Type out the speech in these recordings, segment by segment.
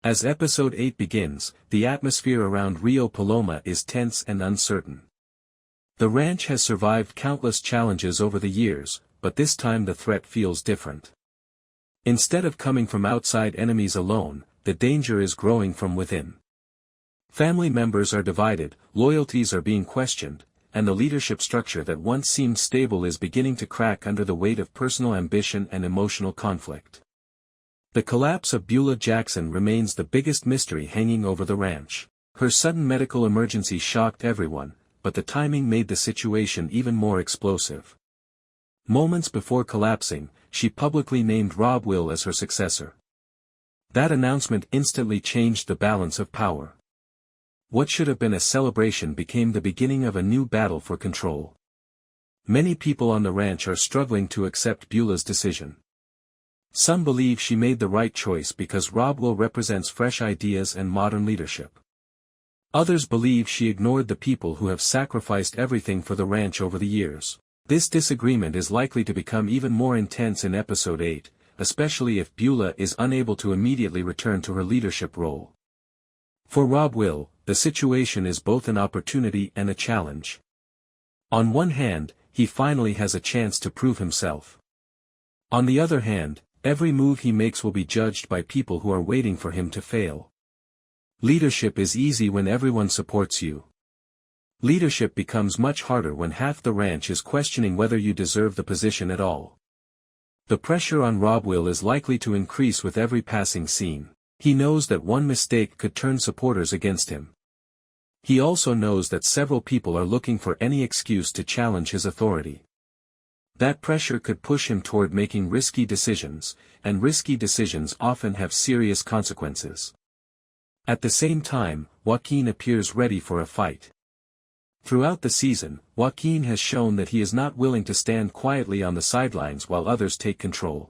As episode 8 begins, the atmosphere around Rio Paloma is tense and uncertain. The ranch has survived countless challenges over the years, but this time the threat feels different. Instead of coming from outside enemies alone, the danger is growing from within. Family members are divided, loyalties are being questioned, and the leadership structure that once seemed stable is beginning to crack under the weight of personal ambition and emotional conflict. The collapse of Beulah Jackson remains the biggest mystery hanging over the ranch. Her sudden medical emergency shocked everyone, but the timing made the situation even more explosive. Moments before collapsing, she publicly named Rob Will as her successor. That announcement instantly changed the balance of power. What should have been a celebration became the beginning of a new battle for control. Many people on the ranch are struggling to accept Beulah's decision. Some believe she made the right choice because Rob Will represents fresh ideas and modern leadership. Others believe she ignored the people who have sacrificed everything for the ranch over the years. This disagreement is likely to become even more intense in episode 8, especially if Beulah is unable to immediately return to her leadership role. For Rob Will, the situation is both an opportunity and a challenge. On one hand, he finally has a chance to prove himself. On the other hand, every move he makes will be judged by people who are waiting for him to fail. Leadership is easy when everyone supports you. Leadership becomes much harder when half the ranch is questioning whether you deserve the position at all. The pressure on Rob Will is likely to increase with every passing scene. He knows that one mistake could turn supporters against him. He also knows that several people are looking for any excuse to challenge his authority. That pressure could push him toward making risky decisions, and risky decisions often have serious consequences. At the same time, Joaquin appears ready for a fight. Throughout the season, Joaquin has shown that he is not willing to stand quietly on the sidelines while others take control.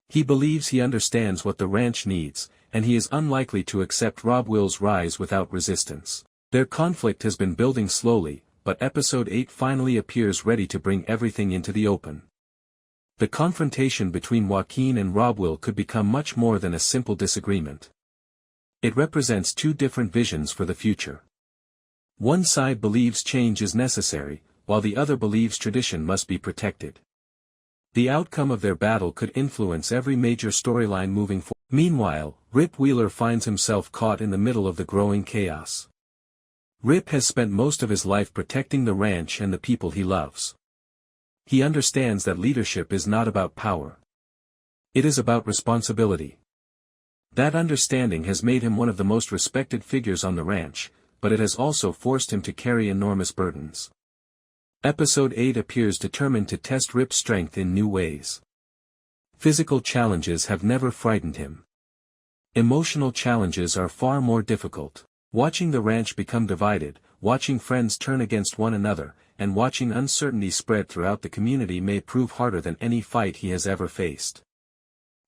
He believes he understands what the ranch needs, and he is unlikely to accept Rob Will's rise without resistance. Their conflict has been building slowly, but episode 8 finally appears ready to bring everything into the open. The confrontation between Joaquin and Rob Will could become much more than a simple disagreement. It represents two different visions for the future. One side believes change is necessary, while the other believes tradition must be protected. The outcome of their battle could influence every major storyline moving forward. Meanwhile, Rip Wheeler finds himself caught in the middle of the growing chaos. Rip has spent most of his life protecting the ranch and the people he loves. He understands that leadership is not about power. It is about responsibility. That understanding has made him one of the most respected figures on the ranch, but it has also forced him to carry enormous burdens. Episode 8 appears determined to test Rip's strength in new ways. Physical challenges have never frightened him. Emotional challenges are far more difficult. Watching the ranch become divided, watching friends turn against one another, and watching uncertainty spread throughout the community may prove harder than any fight he has ever faced.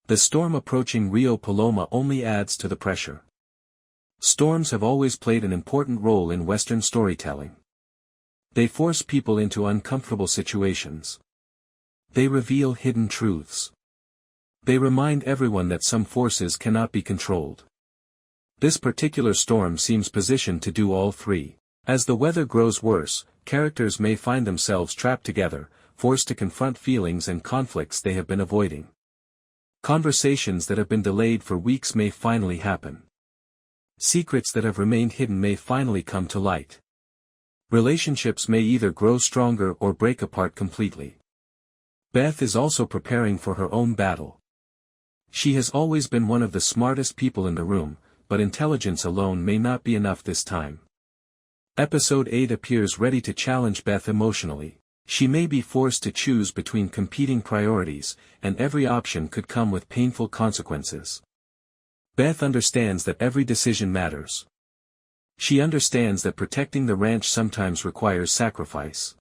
The storm approaching Rio Paloma only adds to the pressure. Storms have always played an important role in Western storytelling. They force people into uncomfortable situations. They reveal hidden truths. They remind everyone that some forces cannot be controlled. This particular storm seems positioned to do all three. As the weather grows worse, characters may find themselves trapped together, forced to confront feelings and conflicts they have been avoiding. Conversations that have been delayed for weeks may finally happen. Secrets that have remained hidden may finally come to light. Relationships may either grow stronger or break apart completely. Beth is also preparing for her own battle. She has always been one of the smartest people in the room, but intelligence alone may not be enough this time. Episode 8 appears ready to challenge Beth emotionally. She may be forced to choose between competing priorities, and every option could come with painful consequences. Beth understands that every decision matters. She understands that protecting the ranch sometimes requires sacrifice.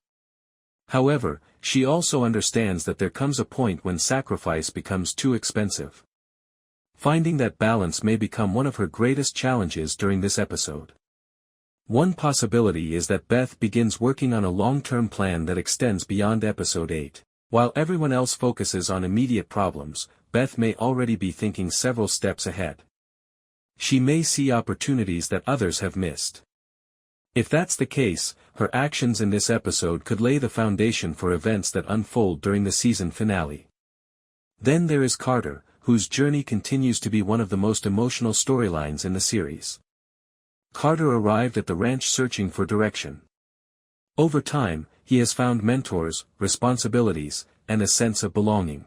However, she also understands that there comes a point when sacrifice becomes too expensive. Finding that balance may become one of her greatest challenges during this episode. One possibility is that Beth begins working on a long-term plan that extends beyond episode 8. While everyone else focuses on immediate problems, Beth may already be thinking several steps ahead. She may see opportunities that others have missed. If that's the case, her actions in this episode could lay the foundation for events that unfold during the season finale. Then there is Carter, whose journey continues to be one of the most emotional storylines in the series. Carter arrived at the ranch searching for direction. Over time, he has found mentors, responsibilities, and a sense of belonging.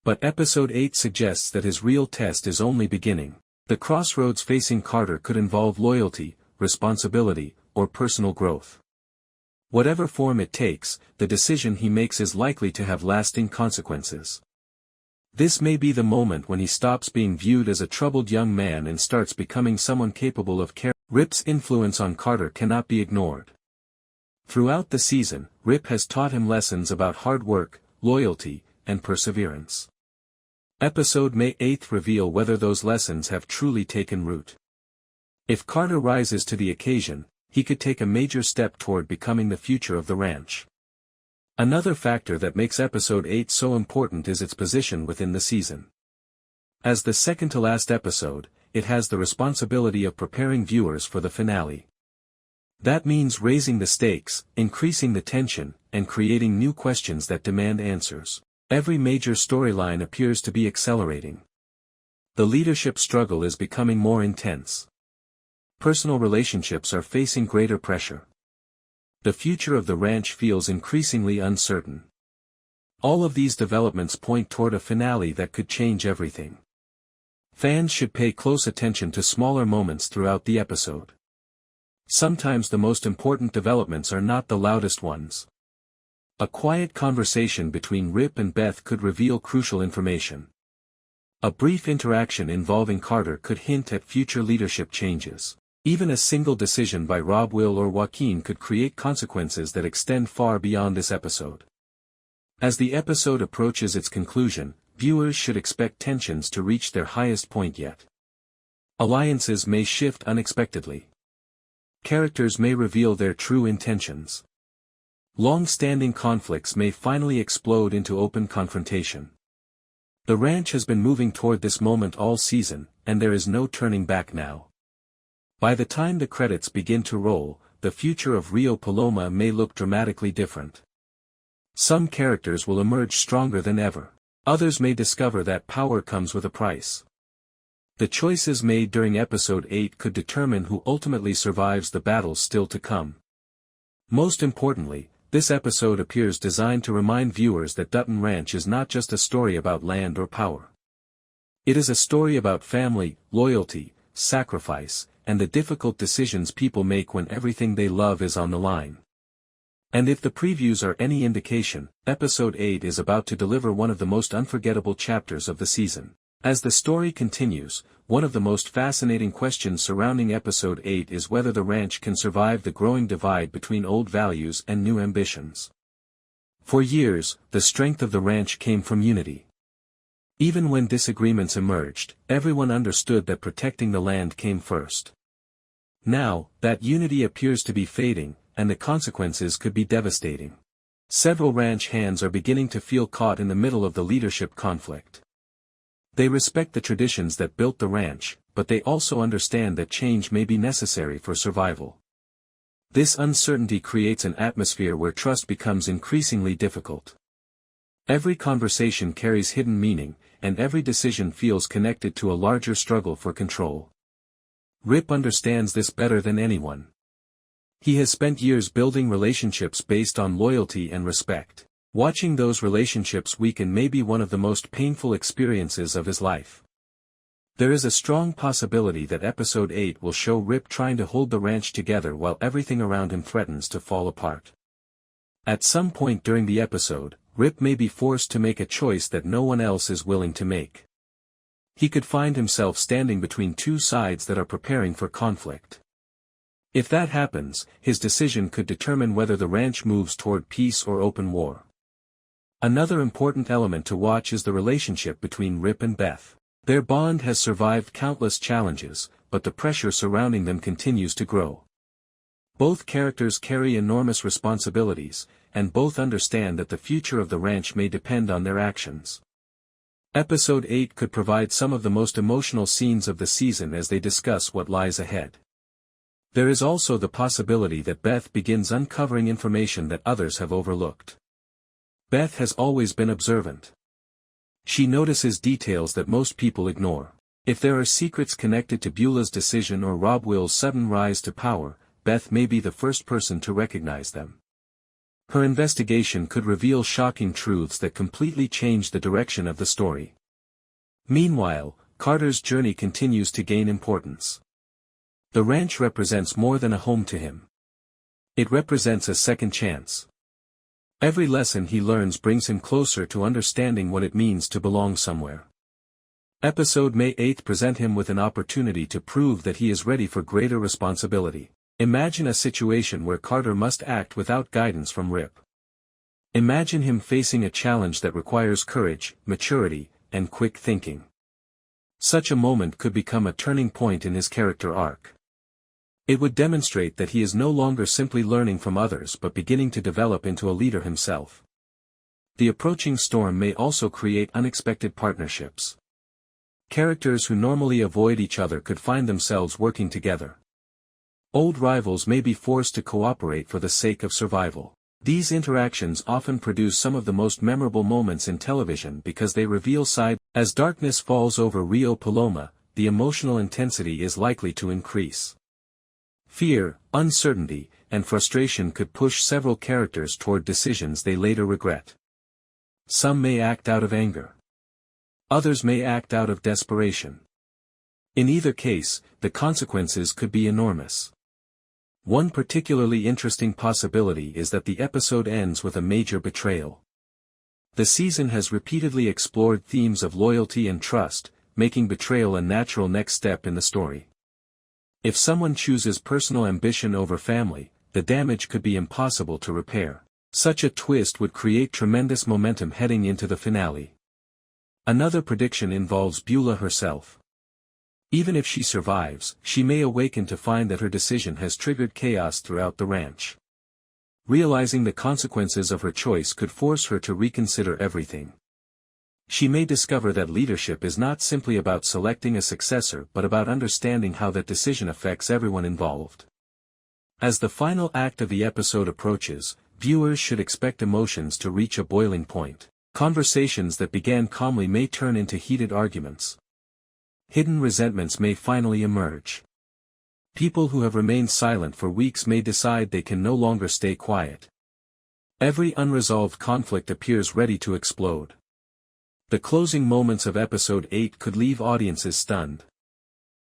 But episode 8 suggests that his real test is only beginning. The crossroads facing Carter could involve loyalty, responsibility, or personal growth. Whatever form it takes, the decision he makes is likely to have lasting consequences. This may be the moment when he stops being viewed as a troubled young man and starts becoming someone capable of care. Rip's influence on Carter cannot be ignored. Throughout the season, Rip has taught him lessons about hard work, loyalty, and perseverance. Episode May 8 reveal whether those lessons have truly taken root. If Carter rises to the occasion, he could take a major step toward becoming the future of the ranch. Another factor that makes episode 8 so important is its position within the season. As the second-to-last episode, it has the responsibility of preparing viewers for the finale. That means raising the stakes, increasing the tension, and creating new questions that demand answers. Every major storyline appears to be accelerating. The leadership struggle is becoming more intense. Personal relationships are facing greater pressure. The future of the ranch feels increasingly uncertain. All of these developments point toward a finale that could change everything. Fans should pay close attention to smaller moments throughout the episode. Sometimes the most important developments are not the loudest ones. A quiet conversation between Rip and Beth could reveal crucial information. A brief interaction involving Carter could hint at future leadership changes. Even a single decision by Rob, Will, or Joaquin could create consequences that extend far beyond this episode. As the episode approaches its conclusion, viewers should expect tensions to reach their highest point yet. Alliances may shift unexpectedly. Characters may reveal their true intentions. Long-standing conflicts may finally explode into open confrontation. The ranch has been moving toward this moment all season, and there is no turning back now. By the time the credits begin to roll, the future of Rio Paloma may look dramatically different. Some characters will emerge stronger than ever. Others may discover that power comes with a price. The choices made during episode 8 could determine who ultimately survives the battles still to come. Most importantly, this episode appears designed to remind viewers that Dutton Ranch is not just a story about land or power. It is a story about family, loyalty, sacrifice, and the difficult decisions people make when everything they love is on the line. And if the previews are any indication, episode 8 is about to deliver one of the most unforgettable chapters of the season. As the story continues, one of the most fascinating questions surrounding episode 8 is whether the ranch can survive the growing divide between old values and new ambitions. For years, the strength of the ranch came from unity. Even when disagreements emerged, everyone understood that protecting the land came first. Now, that unity appears to be fading, and the consequences could be devastating. Several ranch hands are beginning to feel caught in the middle of the leadership conflict. They respect the traditions that built the ranch, but they also understand that change may be necessary for survival. This uncertainty creates an atmosphere where trust becomes increasingly difficult. Every conversation carries hidden meaning, and every decision feels connected to a larger struggle for control. Rip understands this better than anyone. He has spent years building relationships based on loyalty and respect. Watching those relationships weaken may be one of the most painful experiences of his life. There is a strong possibility that episode 8 will show Rip trying to hold the ranch together while everything around him threatens to fall apart. At some point during the episode, Rip may be forced to make a choice that no one else is willing to make. He could find himself standing between two sides that are preparing for conflict. If that happens, his decision could determine whether the ranch moves toward peace or open war. Another important element to watch is the relationship between Rip and Beth. Their bond has survived countless challenges, but the pressure surrounding them continues to grow. Both characters carry enormous responsibilities, and both understand that the future of the ranch may depend on their actions. Episode 8 could provide some of the most emotional scenes of the season as they discuss what lies ahead. There is also the possibility that Beth begins uncovering information that others have overlooked. Beth has always been observant. She notices details that most people ignore. If there are secrets connected to Beulah's decision or Rob Will's sudden rise to power, Beth may be the first person to recognize them. Her investigation could reveal shocking truths that completely change the direction of the story. Meanwhile, Carter's journey continues to gain importance. The ranch represents more than a home to him. It represents a second chance. Every lesson he learns brings him closer to understanding what it means to belong somewhere. Episode May 8 present him with an opportunity to prove that he is ready for greater responsibility. Imagine a situation where Carter must act without guidance from Rip. Imagine him facing a challenge that requires courage, maturity, and quick thinking. Such a moment could become a turning point in his character arc. It would demonstrate that he is no longer simply learning from others but beginning to develop into a leader himself. The approaching storm may also create unexpected partnerships. Characters who normally avoid each other could find themselves working together. Old rivals may be forced to cooperate for the sake of survival. These interactions often produce some of the most memorable moments in television because they reveal sides. As darkness falls over Rio Paloma, the emotional intensity is likely to increase. Fear, uncertainty, and frustration could push several characters toward decisions they later regret. Some may act out of anger. Others may act out of desperation. In either case, the consequences could be enormous. One particularly interesting possibility is that the episode ends with a major betrayal. The season has repeatedly explored themes of loyalty and trust, making betrayal a natural next step in the story. If someone chooses personal ambition over family, the damage could be impossible to repair. Such a twist would create tremendous momentum heading into the finale. Another prediction involves Beulah herself. Even if she survives, she may awaken to find that her decision has triggered chaos throughout the ranch. Realizing the consequences of her choice could force her to reconsider everything. She may discover that leadership is not simply about selecting a successor but about understanding how that decision affects everyone involved. As the final act of the episode approaches, viewers should expect emotions to reach a boiling point. Conversations that began calmly may turn into heated arguments. Hidden resentments may finally emerge. People who have remained silent for weeks may decide they can no longer stay quiet. Every unresolved conflict appears ready to explode. The closing moments of episode 8 could leave audiences stunned.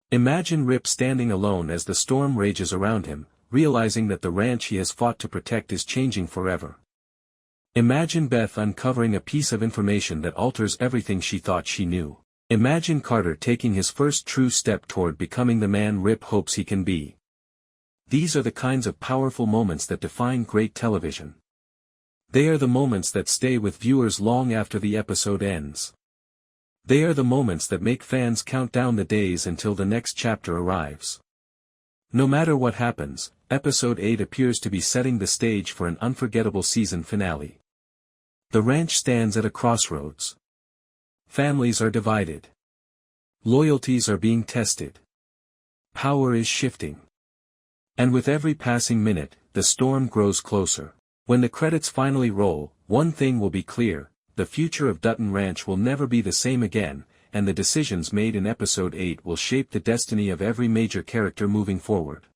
Imagine Rip standing alone as the storm rages around him, realizing that the ranch he has fought to protect is changing forever. Imagine Beth uncovering a piece of information that alters everything she thought she knew. Imagine Carter taking his first true step toward becoming the man Rip hopes he can be. These are the kinds of powerful moments that define great television. They are the moments that stay with viewers long after the episode ends. They are the moments that make fans count down the days until the next chapter arrives. No matter what happens, episode 8 appears to be setting the stage for an unforgettable season finale. The ranch stands at a crossroads. Families are divided. Loyalties are being tested. Power is shifting. And with every passing minute, the storm grows closer. When the credits finally roll, one thing will be clear: the future of Dutton Ranch will never be the same again, and the decisions made in episode 8 will shape the destiny of every major character moving forward.